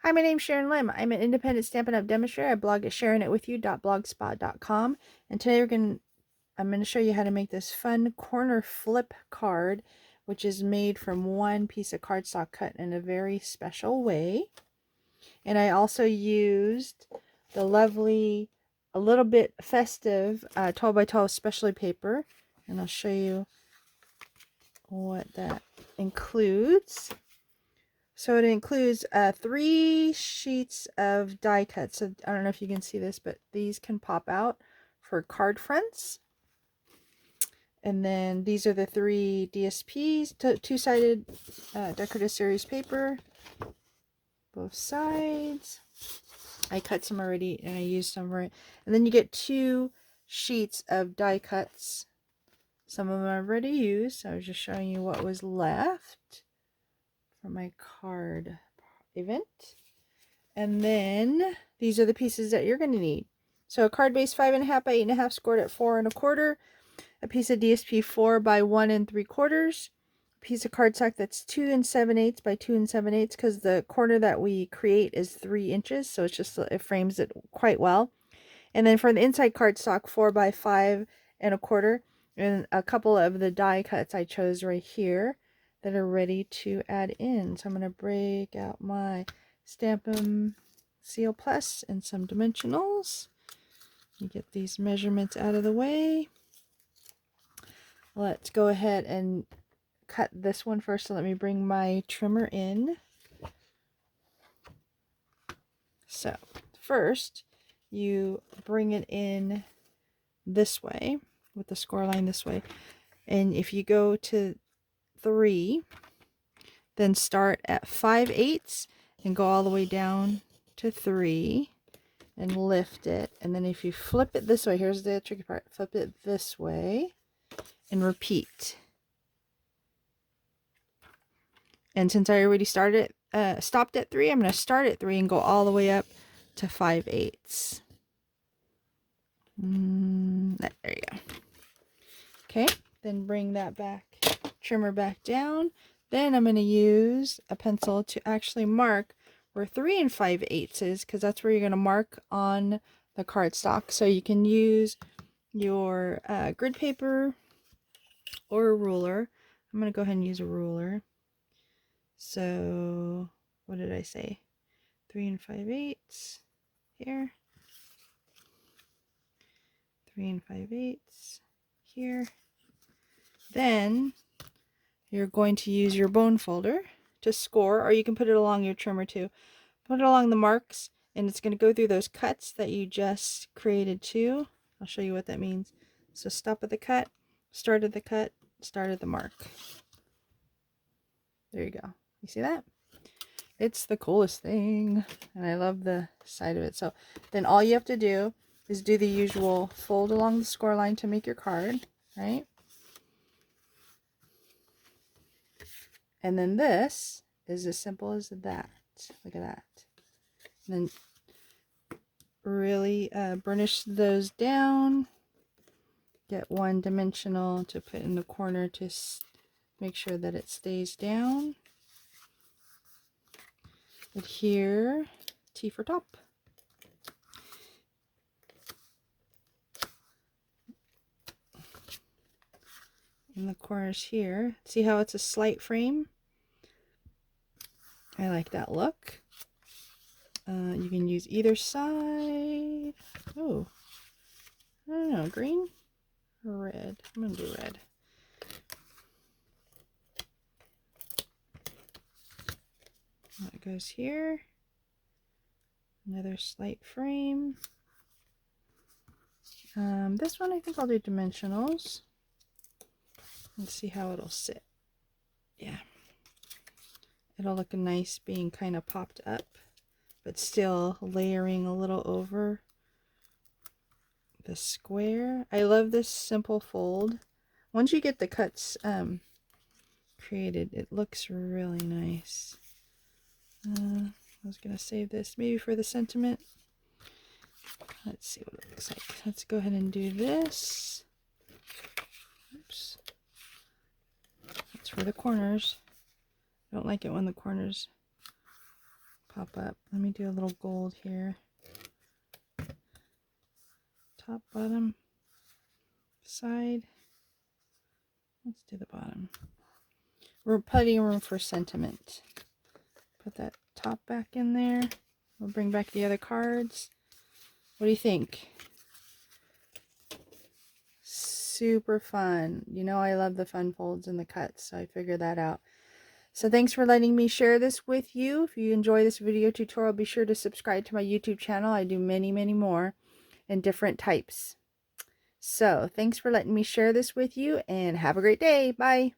Hi, my name's Sharon Lim. I'm an independent Stampin' Up! Demonstrator. I blog at sharingitwithyou.blogspot.com. And today I'm going to show you how to make this fun corner flip card, which is made from one piece of cardstock cut in a very special way. And I also used the lovely, a little bit festive 12 by 12 specialty paper. And I'll show you what that includes. So it includes 3 sheets of die cuts. So I don't know if you can see this, but these can pop out for card fronts. And then these are the 3 DSPs, two-sided decorative series paper, both sides. I cut some already and I used some right. And then you get 2 sheets of die cuts. Some of them I've already used. So I was just showing you what was left for my card event. And then these are the pieces that you're going to need. So a card base 5.5 by 8.5 scored at 4 1/4. A piece of DSP 4 by 1 3/4. A piece of cardstock that's 2 7/8 by 2 7/8 because the corner that we create is 3 inches. So it's just, it frames it quite well. And then for the inside cardstock 4 by 5 1/4. And a couple of the die cuts I chose right here that are ready to add in. So I'm going to break out my Stampin' Seal Plus and some dimensionals. You get these measurements out of the way. Let's go ahead and cut this one first. So let me bring my trimmer in. So first you bring it in this way with the score line this way. And if you go to 3, then start at 5/8 and go all the way down to 3 and lift it. And then if you flip it this way, here's the tricky part, flip it this way and repeat. And since I already stopped at 3, I'm going to start at 3 and go all the way up to 5/8. There you go. Okay, then bring that back, trimmer back down. Then I'm going to use a pencil to actually mark where 3 5/8 is, because that's where you're going to mark on the cardstock. So you can use your grid paper or a ruler. I'm going to go ahead and use a ruler. So what did I say? 3 5/8 here. 3 5/8 here. Then you're going to use your bone folder to score, or you can put it along your trimmer too. Put it along the marks, and it's going to go through those cuts that you just created too. I'll show you what that means. So stop at the cut, start at the cut, start at the mark. There you go. You see that? It's the coolest thing, and I love the side of it. So then all you have to do is do the usual fold along the score line to make your card, right? And then this is as simple as that. Look at that. And then really burnish those down. Get one dimensional to put in the corner to make sure that it stays down. Adhere, T for top. In the corners here. See how it's a slight frame? I like that look. You can use either side. Oh, I don't know, green or red? I'm going to do red. That goes here. Another slight frame. This one I think I'll do dimensionals. Let's see how it'll sit. Yeah. It'll look nice being kind of popped up, but still layering a little over the square. I love this simple fold. Once you get the cuts created, it looks really nice. I was going to save this maybe for the sentiment. Let's see what it looks like. Let's go ahead and do this. Oops. That's for the corners. I don't like it when the corners pop up. Let me do a little gold here. Top, bottom, side. Let's do the bottom. We're putting room for sentiment. Put that top back in there. We'll bring back the other cards. What do you think? Super fun. You know I love the fun folds and the cuts, so I figured that out. So thanks for letting me share this with you. If you enjoy this video tutorial, be sure to subscribe to my YouTube channel. I do many, many more in different types. So thanks for letting me share this with you, and have a great day. Bye.